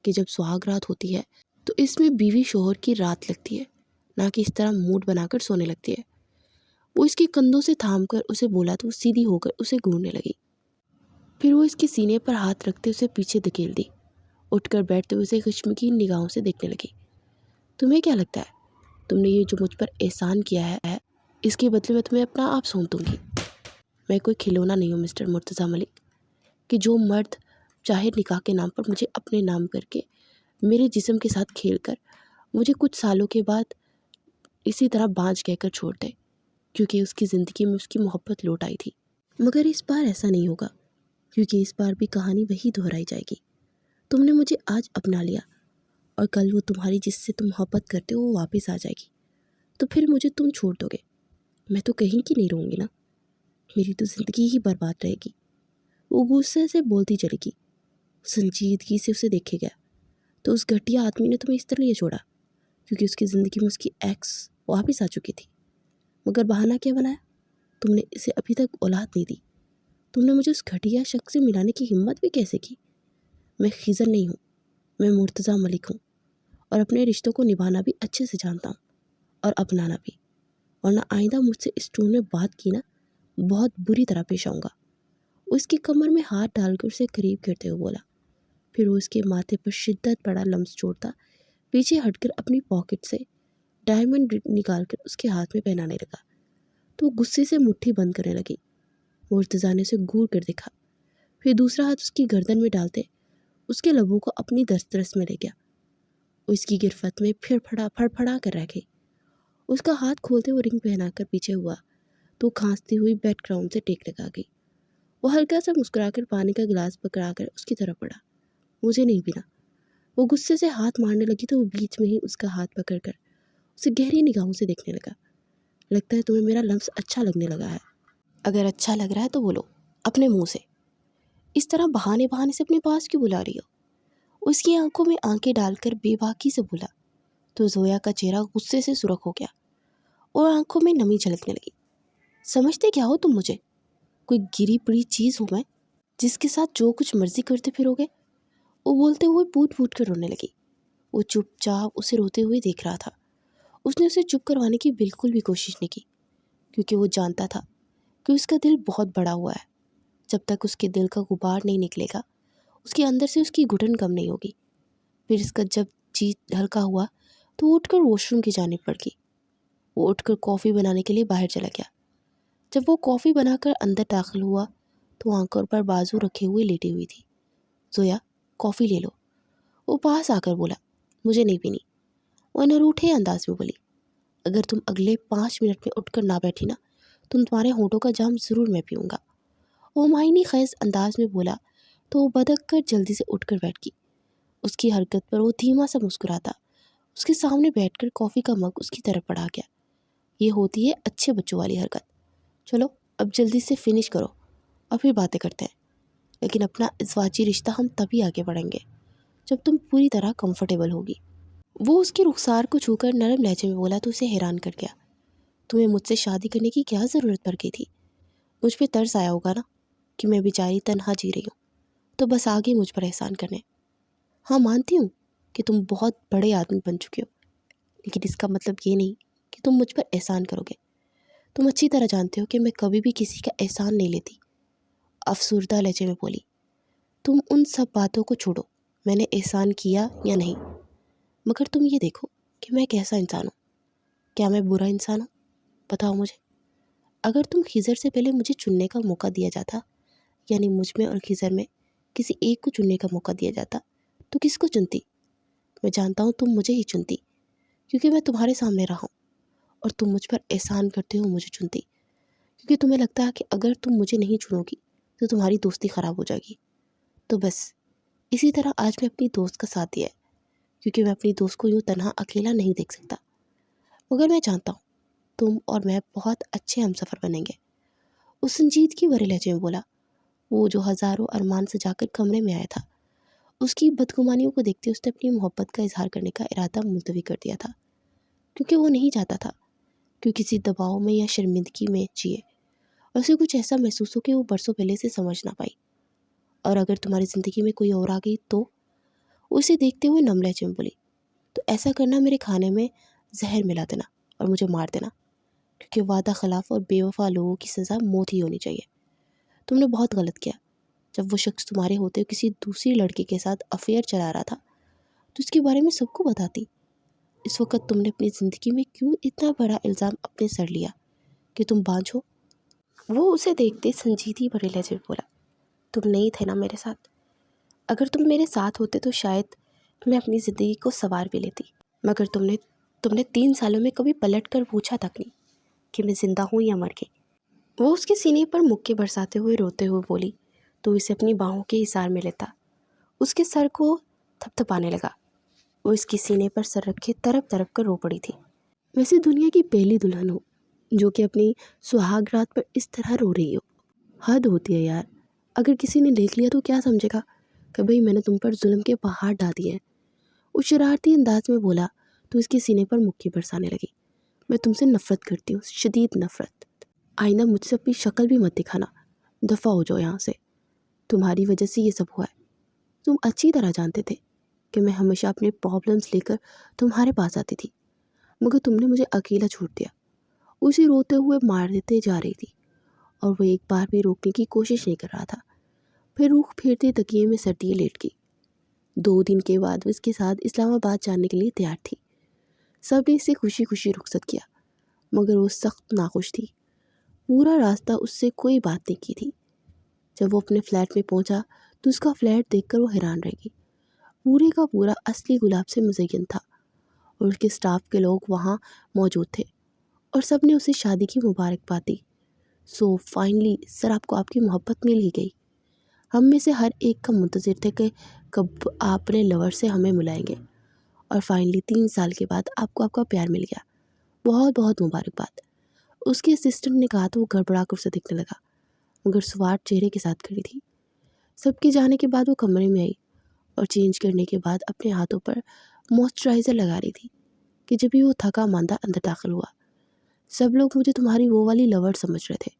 کہ جب سہاگ رات ہوتی ہے تو اس میں بیوی شوہر کی رات لگتی ہے، نہ کہ اس طرح موڈ بنا کر سونے لگتی ہے۔ وہ اس کے کندھوں سے تھام کر اسے بولا تو وہ سیدھی ہو کر اسے گھورنے لگی، پھر وہ اس کے سینے پر ہاتھ رکھتے اسے پیچھے دھکیل دی۔ اٹھ کر بیٹھتے ہوئے اسے غمگین نگاہوں سے دیکھنے لگی۔ تمہیں کیا لگتا ہے تم نے یہ جو مجھ پر احسان کیا ہے، اس کے بدلے میں تمہیں اپنا آپ سونپ دوں گی؟ میں کوئی کھلونا نہیں ہوں مسٹر مرتضیٰ ملک، کہ جو مرد چاہے نکاح کے نام پر مجھے اپنے نام کر کے میرے جسم کے ساتھ کھیل کر مجھے کچھ سالوں کے بعد اسی طرح بانجھ کہہ کر چھوڑ دے، کیونکہ اس کی زندگی میں اس کی محبت لوٹ آئی تھی۔ مگر اس بار ایسا نہیں ہوگا، کیونکہ اس بار بھی کہانی وہی دہرائی جائے گی۔ تم نے مجھے آج اپنا لیا، اور کل وہ تمہاری جس سے تم محبت کرتے ہو وہ واپس آ جائے گی، تو پھر مجھے تم چھوڑ دو گے، میں تو کہیں کی نہیں رہوں گی نا، میری تو زندگی ہی برباد رہے گی۔ وہ غصے سے بولتی چلی گئی۔ سنجیدگی سے اسے دیکھے گیا تو اس گھٹیا آدمی نے تمہیں اس طرح چھوڑا کیونکہ اس کی زندگی میں اس کی ایکس واپس آ چکی تھی، مگر بہانہ کیا بنایا؟ تم نے اسے ابھی تک اولاد نہیں دی، تم نے مجھے اس گھٹیا شخص سے ملانے کی ہمت بھی کیسے کی؟ میں خضر نہیں ہوں، میں مرتضیٰ ملک ہوں، اور اپنے رشتوں کو نبھانا بھی اچھے سے جانتا ہوں اور اپنانا بھی، ورنہ آئندہ مجھ سے اس ٹون میں بات کی نا، بہت بری طرح پیش آؤں گا۔ اس کی کمر میں ہاتھ ڈال کر اسے قریب کرتے ہوئے بولا، پھر وہ اس کے ماتھے پر شدت بڑا لمس چھوڑتا پیچھے ہٹ کر اپنی پاکٹ سے ڈائمنڈ نکال کر اس کے ہاتھ میں پہنانے لگا تو وہ غصے سے مٹھی بند کرنے لگی۔ مرتضیٰ نے اسے گور کر دیکھا، پھر دوسرا ہاتھ اس کی گردن میں ڈالتے اس کے لبوں کو اپنی دسترس میں لے گیا۔ وہ اس کی گرفت میں پھر پھڑ پھڑا کر رہ گئی۔ اس کا ہاتھ کھولتے وہ رنگ پہنا کر پیچھے ہوا تو کھانستی ہوئی بیک گراؤنڈ سے ٹیک لگا گئی وہ ہلکا سا مسکرا کر پانی کا گلاس پکڑا کر اس کی طرف بڑھا۔ مجھے نہیں پینا۔ وہ غصے سے ہاتھ مارنے لگی تو وہ بیچ میں ہی اس کا ہاتھ پکڑ کر اسے گہری نگاہوں سے دیکھنے لگا۔ لگتا ہے تمہیں میرا لفظ اچھا لگنے لگا ہے۔ اگر اچھا لگ رہا ہے تو بولو اپنے منہ سے، اس طرح بہانے بہانے سے اپنے پاس کیوں بلا رہی ہو؟ اس کی آنکھوں میں آنکھیں ڈال کر بے باکی سے بولا تو زویا کا چہرہ غصے سے سرخ ہو گیا اور آنکھوں میں نمی جھلکنے لگی۔ سمجھتے کیا ہو تم مجھے؟ کوئی گری پڑی چیز ہوں میں جس کے ساتھ جو کچھ مرضی کرتے پھرو گے؟ وہ بولتے ہوئے پھوٹ پھوٹ کر رونے لگی۔ وہ چپ چاپ اسے روتے ہوئے دیکھ رہا تھا۔ اس نے اسے چپ کروانے کی بالکل بھی کوشش نہیں کی، کیونکہ وہ جانتا تھا کہ اس کا دل بہت بڑا ہوا ہے۔ جب تک اس کے دل کا غبار نہیں نکلے گا، اس کے اندر سے اس کی گھٹن کم نہیں ہوگی۔ پھر اس کا جب جی ہلکا ہوا تو وہ اٹھ کر واش روم کی جانب بڑھ گئی۔ وہ اٹھ کر کافی بنانے کے لیے باہر چلا گیا۔ جب وہ کافی بنا کر اندر داخل ہوا تو آنکھوں پر بازو رکھے ہوئے لیٹی ہوئی تھی۔ زویا کافی لے لو، وہ پاس آ کر بولا۔ مجھے نہیں پینی، وہ نروٹھے انداز میں بولی۔ اگر تم اگلے 5 منٹ میں اٹھ کر نہ بیٹھی نا تو تمہارے ہونٹوں کا جام ضرور میں پیوں گا، وہ معنی خیز انداز میں بولا تو وہ بدک کر جلدی سے اٹھ کر بیٹھ گئی۔ اس کی حرکت پر وہ دھیما سا مسکراتا اس کے سامنے بیٹھ کر کافی کا مگ اس کی طرف بڑھا گیا۔ یہ ہوتی ہے اچھے بچوں والی حرکت۔ چلو اب جلدی سے فنش کرو اور پھر باتیں کرتے ہیں، لیکن اپنا ازواجی رشتہ ہم تبھی آگے بڑھیں گے جب تم پوری طرح کمفرٹیبل ہوگی۔ وہ اس کے رخسار کو چھو کر نرم لہجے میں بولا تو اسے حیران کر گیا۔ تمہیں مجھ سے شادی کرنے کی کیا ضرورت پڑ گئی تھی؟ مجھ پہ ترس آیا ہوگا نا کہ میں بیچاری تنہا جی رہی ہوں، تو بس آگے مجھ پر احسان کرنے۔ ہاں مانتی ہوں کہ تم بہت بڑے آدمی بن چکے ہو، لیکن اس کا مطلب یہ نہیں کہ تم مجھ پر احسان کرو گے۔ تم اچھی طرح جانتے ہو کہ میں کبھی بھی کسی کا احسان نہیں لیتی، افسردہ لہجے میں بولی۔ تم ان سب باتوں کو چھوڑو، میں نے احسان کیا یا نہیں، مگر تم یہ دیکھو کہ میں کیسا انسان ہوں۔ کیا میں برا انسان ہوں؟ بتاؤ مجھے۔ اگر تم خضر سے پہلے مجھے چننے کا موقع دیا جاتا، یعنی مجھ میں اور خضر میں کسی ایک کو چننے کا موقع دیا جاتا، تو کس کو چنتی؟ میں جانتا ہوں تم مجھے ہی چنتی، کیونکہ میں تمہارے سامنے رہا ہوں، اور تم مجھ پر احسان کرتے ہو مجھے چنتی، کیونکہ تمہیں لگتا ہے کہ اگر تم مجھے نہیں چنو گی تو تمہاری دوستی خراب ہو جائے گی۔ تو بس اسی طرح آج میں اپنی دوست کا ساتھ دیا ہے، کیونکہ میں اپنی دوست کو یوں تنہا اکیلا نہیں دیکھ سکتا۔ مگر میں جانتا ہوں تم اور میں بہت اچھے ہم سفر بنیں گے، اس سنجیدگی بھرے لہجے میں بولا وہ جو ہزاروں ارمان سجا کر کمرے میں آیا تھا۔ اس کی بدگمانیوں کو دیکھتے اس نے اپنی محبت کا اظہار کرنے کا ارادہ ملتوی کر دیا تھا، کیونکہ وہ نہیں چاہتا تھا کہ کسی دباؤ میں یا شرمندگی میں جیے اور اسے کچھ ایسا محسوس ہو کہ وہ برسوں پہلے سے سمجھ نہ پائی۔ اور اگر تمہاری زندگی میں کوئی اور آ گئی تو؟ وہ اسے دیکھتے ہوئے نم لہجے میں بولی، تو ایسا کرنا میرے کھانے میں زہر ملا دینا اور مجھے مار دینا، کیونکہ وعدہ خلاف اور بے وفا لوگوں کی سزا موت ہی ہونی چاہیے۔ تم نے بہت غلط کیا۔ جب وہ شخص تمہارے ہوتے کسی دوسری لڑکی کے ساتھ افیئر چلا رہا تھا تو اس کے بارے میں سب کو بتاتی۔ اس وقت تم نے اپنی زندگی میں کیوں اتنا بڑا الزام اپنے سر لیا کہ تم بانجھ ہو؟ وہ اسے دیکھتے سنجیدگی بھرے لہجے میں بولا، تم نہیں تھے نا میرے ساتھ۔ اگر تم میرے ساتھ ہوتے تو شاید میں اپنی زندگی کو سنوار بھی لیتی، مگر تم نے 3 سالوں میں کبھی پلٹ کر پوچھا تک نہیں کہ میں زندہ ہوں یا مر گئی۔ وہ اس کے سینے پر مکے برساتے ہوئے روتے ہوئے بولی تو اسے اپنی باہوں کے اثار میں لیتا اس کے سر کو تھپ تھپانے لگا۔ وہ اس کے سینے پر سر رکھے تڑپ تڑپ کر رو پڑی تھی۔ ویسے دنیا کی پہلی دلہن ہو جو کہ اپنی سہاگ رات پر اس طرح رو رہی ہو، حد ہوتی ہے یار۔ اگر کسی نے دیکھ لیا تو کیا سمجھے گا کہ بھئی میں نے تم پر ظلم کے پہاڑ ڈال دیے ہیں۔ وہ شرارتی انداز میں بولا تو اس کے سینے پر مکھی برسانے لگی۔ میں تم سے نفرت کرتی ہوں، شدید نفرت۔ آئندہ مجھ سے اپنی شکل بھی مت دکھانا، دفع ہو جاؤ یہاں سے۔ تمہاری وجہ سے یہ سب ہوا ہے۔ تم اچھی طرح جانتے تھے کہ میں ہمیشہ اپنے پرابلمس لے کر تمہارے پاس آتی تھی، مگر تم نے مجھے اکیلا چھوڑ دیا۔ اسے روتے ہوئے مار دیتے جا رہی تھی اور وہ ایک بار بھی روکنے کی کوشش نہیں کر رہا تھا۔ پھر رخ پھیرتے تکیے میں سردی لیٹ گئی۔ 2 دن کے بعد وہ اس کے ساتھ اسلام آباد جانے کے لیے تیار تھی۔ سب نے اسے خوشی خوشی رخصت کیا، مگر وہ سخت ناخوش تھی۔ پورا راستہ اس سے کوئی بات نہیں کی تھی۔ جب وہ اپنے فلیٹ میں پہنچا تو اس کا فلیٹ دیکھ کر وہ حیران رہ گئی۔ پورے کا پورا اصلی گلاب سے مزین تھا اور اس کے سٹاف کے لوگ وہاں موجود تھے اور سب نے اسے شادی کی مبارکباد دی۔ سو فائنلی سر آپ کو آپ کی محبت مل ہی گئی. ہم میں سے ہر ایک کا منتظر تھے کہ کب آپ اپنے لور سے ہمیں ملائیں گے، اور فائنلی 3 سال کے بعد آپ کو آپ کا پیار مل گیا. بہت بہت مبارکباد. اس کے اسسٹنٹ نے کہا تو وہ گڑبڑا کر اسے دیکھنے لگا، مگر سوار چہرے کے ساتھ کھڑی تھی. سب کے جانے کے بعد وہ کمرے میں آئی اور چینج کرنے کے بعد اپنے ہاتھوں پر موئسچرائزر لگا رہی تھی کہ جب بھی وہ تھکا ماندہ اندر داخل ہوا. سب لوگ مجھے تمہاری وہ والی لور سمجھ رہے تھے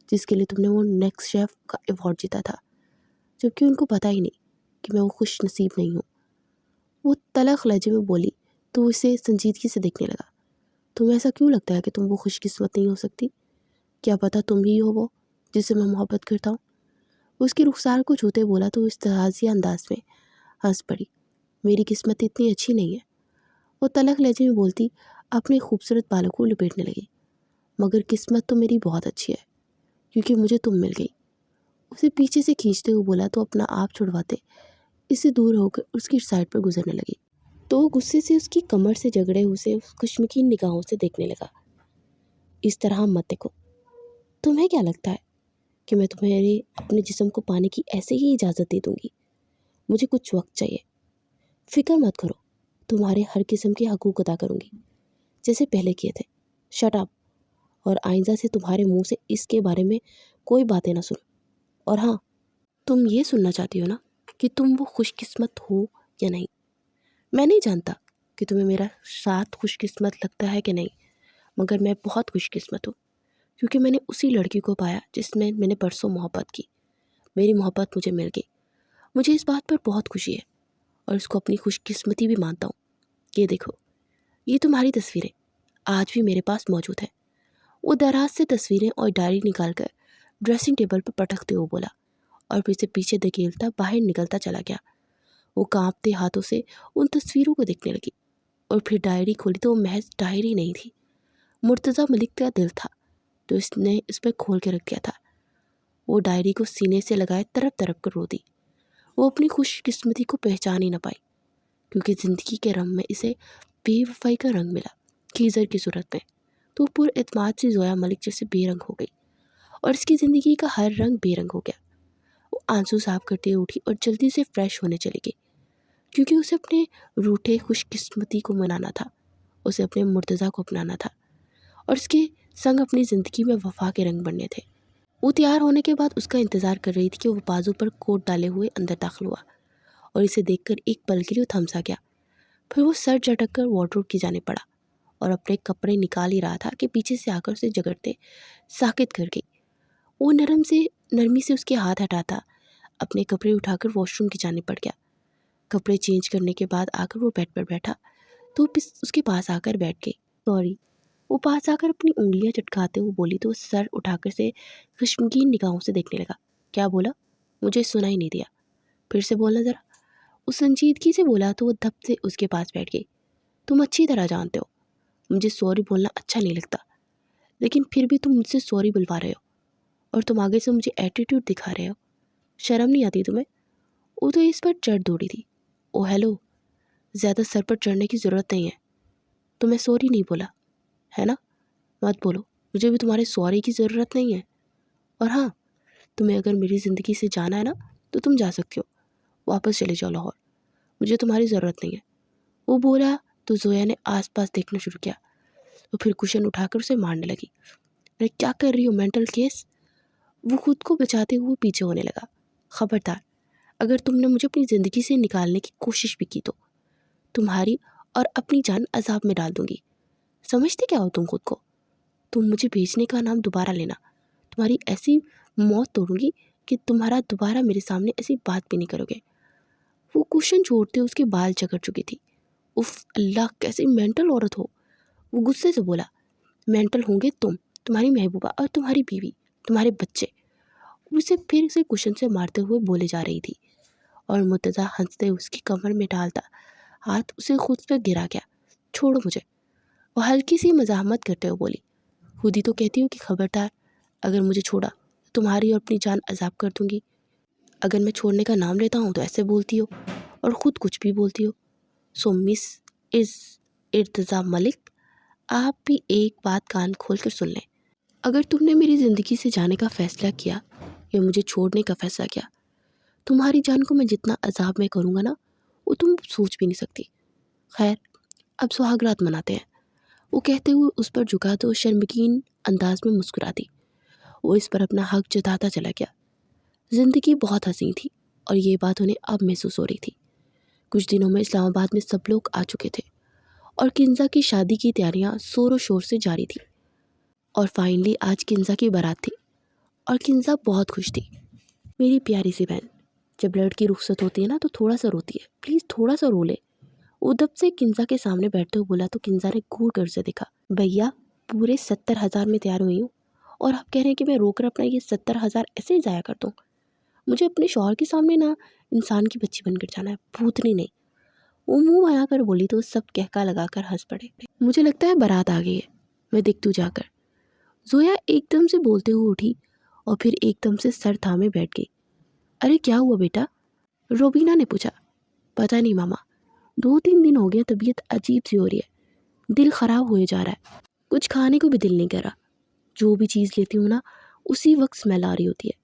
جس کے لیے تم نے وہ نیکسٹ شیف کا ایوارڈ جیتا تھا، جبکہ ان کو پتہ ہی نہیں کہ میں وہ خوش نصیب نہیں ہوں. وہ تلخ لہجے میں بولی تو وہ اسے سنجیدگی سے دیکھنے لگا. تمہیں ایسا کیوں لگتا ہے کہ تم وہ خوش قسمت نہیں ہو سکتی؟ کیا پتہ تم ہی ہو وہ جس سے میں محبت کرتا ہوں. اس کی رخسار کو چھوتے بولا تو اس تعزیہ انداز میں ہنس پڑی. میری قسمت اتنی اچھی نہیں ہے. وہ تلخ لہجے میں بولتی اپنے خوبصورت بالوں کو لپیٹنے لگی. مگر قسمت تو میری بہت اچھی ہے کیونکہ مجھے تم مل گئی. اسے پیچھے سے کھینچتے ہوئے بولا تو اپنا آپ چھڑواتے اس سے دور ہو کر اس کی سائڈ پر گزرنے لگی. تو وہ غصے سے اس کی کمر سے جگڑے اسے خشمگین نگاہوں سے دیکھنے لگا. اس طرح مت دیکھو. تمہیں کیا لگتا ہے کہ میں تمہارے اپنے جسم کو پانے کی ایسے ہی اجازت دے دوں گی؟ مجھے کچھ وقت چاہیے. فکر مت کرو، تمہارے ہر قسم کے حقوق ادا کروں گی جیسے پہلے کیے تھے. شٹ اپ، اور آئندہ سے تمہارے منہ سے اس کے بارے میں کوئی باتیں نہ سنو. اور ہاں، تم یہ سننا چاہتی ہو نا کہ تم وہ خوش قسمت ہو یا نہیں. میں نہیں جانتا کہ تمہیں میرا ساتھ خوش قسمت لگتا ہے کہ نہیں، مگر میں بہت خوش قسمت ہوں کیونکہ میں نے اسی لڑکی کو پایا جس میں میں نے پرسوں محبت کی. میری محبت مجھے مل گئی. مجھے اس بات پر بہت خوشی ہے اور اس کو اپنی خوش قسمتی بھی مانتا ہوں. یہ دیکھو، یہ تمہاری تصویریں آج بھی میرے پاس موجود ہیں. وہ دراز سے تصویریں اور ڈائری نکال کر ڈریسنگ ٹیبل پر پٹکتے ہوئے بولا اور پھر سے پیچھے دھکیلتا باہر نکلتا چلا گیا. وہ کانپتے ہاتھوں سے ان تصویروں کو دیکھنے لگی اور پھر ڈائری کھولی تو وہ محض ڈائری نہیں تھی، مرتضیٰ ملک کا دل تھا تو اس نے اس پہ کھول کے رکھ دیا تھا. وہ ڈائری کو سینے سے لگائے تڑپ تڑپ کر رو دی. وہ اپنی خوش قسمتی کو پہچان ہی نہ پائی کیونکہ زندگی کے رنگ میں اسے بے وفائی کا رنگ ملا خیزر کی صورت میں. تو پر اعتماد سی زویا ملک جیسے بے رنگ ہو گئی اور اس کی زندگی کا ہر رنگ بے رنگ ہو گیا. وہ آنسو صاف کرتے اٹھی اور جلدی سے فریش ہونے چلی گئی کیونکہ اسے اپنے روٹھے خوش قسمتی کو منانا تھا، اسے اپنے مرتضیٰ کو اپنانا تھا اور اس کے سنگ اپنی زندگی میں وفا کے رنگ بننے تھے. وہ تیار ہونے کے بعد اس کا انتظار کر رہی تھی کہ وہ بازو پر کوٹ ڈالے ہوئے اندر داخل ہوا اور اسے دیکھ کر ایک پل کے لیے تھم سا گیا. پھر وہ سر جھٹک کر وارڈروب کی جانے پڑا اور اپنے کپڑے نکال ہی رہا تھا کہ پیچھے سے آ کر اسے جگڑتے ساکت کر گئی. وہ نرمی سے اس کے ہاتھ ہٹاتا اپنے کپڑے اٹھا کر واش روم کی جانے پڑ گیا. کپڑے چینج کرنے کے بعد آ کر وہ بیڈ پر بیٹھا تو اس کے پاس آ کر بیٹھ گئی. سوری. وہ پاس آ کر اپنی انگلیاں چٹکاتے ہوئے بولی تو سر اٹھا کر سے خشمگین نگاہوں سے دیکھنے لگا. کیا بولا؟ مجھے سنا ہی نہیں دیا. پھر سے بولنا ذرا. اس سنجیدگی سے بولا تو وہ دھپ سے اس کے پاس بیٹھ گئی. تم اچھی طرح جانتے ہو مجھے سوری بولنا اچھا نہیں لگتا، لیکن پھر بھی تم مجھ سے سوری بلوا رہے ہو اور تم آگے سے مجھے ایٹیٹیوڈ دکھا رہے ہو. شرم نہیں آتی تمہیں؟ وہ تو اس پر چڑھ دوڑی تھی. او ہیلو، زیادہ سر پر چڑھنے کی ضرورت نہیں ہے. تو میں سوری نہیں بولا ہے نا؟ مت بولو، مجھے بھی تمہارے سوری کی ضرورت نہیں ہے. اور ہاں، تمہیں اگر میری زندگی سے جانا ہے نا تو تم جا سکتے ہو. واپس چلے جاؤ لاہور، مجھے تمہاری ضرورت نہیں ہے. وہ بولا تو زویا نے آس پاس دیکھنا شروع کیا اور پھر کشن اٹھا کر اسے مارنے لگی. ارے کیا کر رہی ہو، مینٹل کیس؟ وہ خود کو بچاتے ہوئے پیچھے ہونے لگا. خبردار، اگر تم نے مجھے اپنی زندگی سے نکالنے کی کوشش بھی کی تو تمہاری اور اپنی جان عذاب میں ڈال دوں گی. سمجھتے کیا ہو تم خود کو؟ تم مجھے بھیجنے کا نام دوبارہ لینا، تمہاری ایسی موت توڑوں گی کہ تمہارا دوبارہ میرے سامنے ایسی بات بھی نہیں کرو گے. وہ کشن چھوڑتے اس کے بال جگڑ چکی تھی. اف اللہ، کیسی مینٹل عورت ہو. وہ غصے سے بولا. مینٹل ہوں گے تم، تمہاری محبوبہ اور تمہاری بیوی، تمہارے بچے. اسے پھر سے کشن سے مارتے ہوئے بولے جا رہی تھی اور مرتضیٰ ہنستے اس کی کمر میں ڈالتا ہاتھ اسے خود پہ گرا گیا. چھوڑو مجھے. وہ ہلکی سی مزاحمت کرتے ہوئے بولی. خود ہی تو کہتی ہوں کہ خبردار، اگر مجھے چھوڑا تو تمہاری اور اپنی جان عذاب کر دوں گی. اگر میں چھوڑنے کا نام لیتا ہوں تو ایسے بولتی ہو اور خود کچھ بھی بولتی ہو. سو مس ارتضیٰ ملک، آپ بھی ایک بات کان کھول کر سن لیں. اگر تم نے میری زندگی سے جانے کا فیصلہ کیا یا مجھے چھوڑنے کا فیصلہ کیا، تمہاری جان کو میں جتنا عذاب میں کروں گا نا وہ تم سوچ بھی نہیں سکتی۔ خیر، اب سہاگ رات مناتے ہیں، وہ کہتے ہوئے اس پر جھکا تو شرمگین انداز میں مسکرا دی۔ وہ اس پر اپنا حق جتاتا چلا گیا۔ زندگی بہت حسین تھی اور یہ بات انہیں اب محسوس ہو رہی تھی۔ کچھ دنوں میں اسلام آباد میں سب لوگ آ چکے تھے اور کنزا کی شادی کی تیاریاں زور و شور سے جاری تھیں۔ اور فائنلی آج کنزا کی بارات تھی اور کنزا بہت خوش تھی۔ میری پیاری سی بہن، جب لڑکی رخصت ہوتی ہے نا تو تھوڑا سا روتی ہے، پلیز تھوڑا سا رو لے، وہ دب سے کنزا کے سامنے بیٹھتے ہوئے بولا تو کنزا نے گھور کر اسے دیکھا۔ بھیا، پورے 70,000 میں تیار ہوئی ہوں اور آپ کہہ رہے ہیں کہ میں رو کر اپنا یہ 70,000 ایسے ہی ضائع کر دوں؟ مجھے اپنے شوہر کے سامنے نا انسان کی بچی بن کر جانا ہے، بھوتنی نہیں۔ وہ منہ بنا کر بولی تو سب کہکا لگا کر ہنس پڑے۔ مجھے لگتا ہے بارات آ گئی ہے، میں دیکھتی ہوں جا کر۔ زویا ایک دم سے بولتے ہوئے اٹھی اور پھر ایک دم سے سر تھامے بیٹھ گئی۔ ارے کیا ہوا بیٹا؟ روبینہ نے پوچھا۔ پتہ نہیں ماما، 2-3 دن ہو گیا طبیعت عجیب سی ہو رہی ہے، دل خراب ہوئے جا رہا ہے، کچھ کھانے کو بھی دل نہیں کر رہا، جو بھی چیز لیتی ہوں نا اسی وقت اسمیل آ رہی ہوتی ہے۔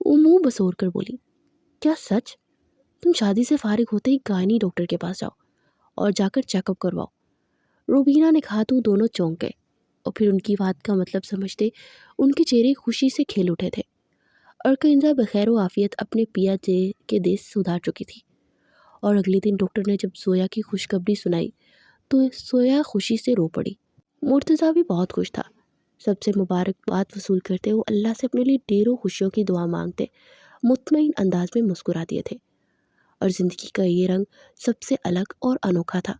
وہ منہ بسور کر بولی، کیا سچ؟ تم شادی سے فارغ ہوتے ہی گائنی ڈاکٹر کے پاس جاؤ اور جا کر چیک اپ کرواؤ۔ روبینہ نے کہا تو دونوں چونک گئے اور پھر ان کی بات کا مطلب سمجھتے ان کے چہرے خوشی سے کھل اٹھے تھے۔ اور کنزا بخیر و عافیت اپنے پیا کے دیس سدھار چکی تھی۔ اور اگلے دن ڈاکٹر نے جب زویا کی خوشخبری سنائی تو زویا خوشی سے رو پڑی۔ مرتضیٰ بھی بہت خوش تھا۔ سب سے مبارکباد وصول کرتے وہ اللہ سے اپنے لیے ڈھیروں خوشیوں کی دعا مانگتے مطمئن انداز میں مسکرا دیے تھے۔ اور زندگی کا یہ رنگ سب سے الگ اور انوکھا تھا،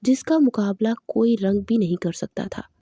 جس کا مقابلہ کوئی رنگ بھی نہیں کر سکتا تھا۔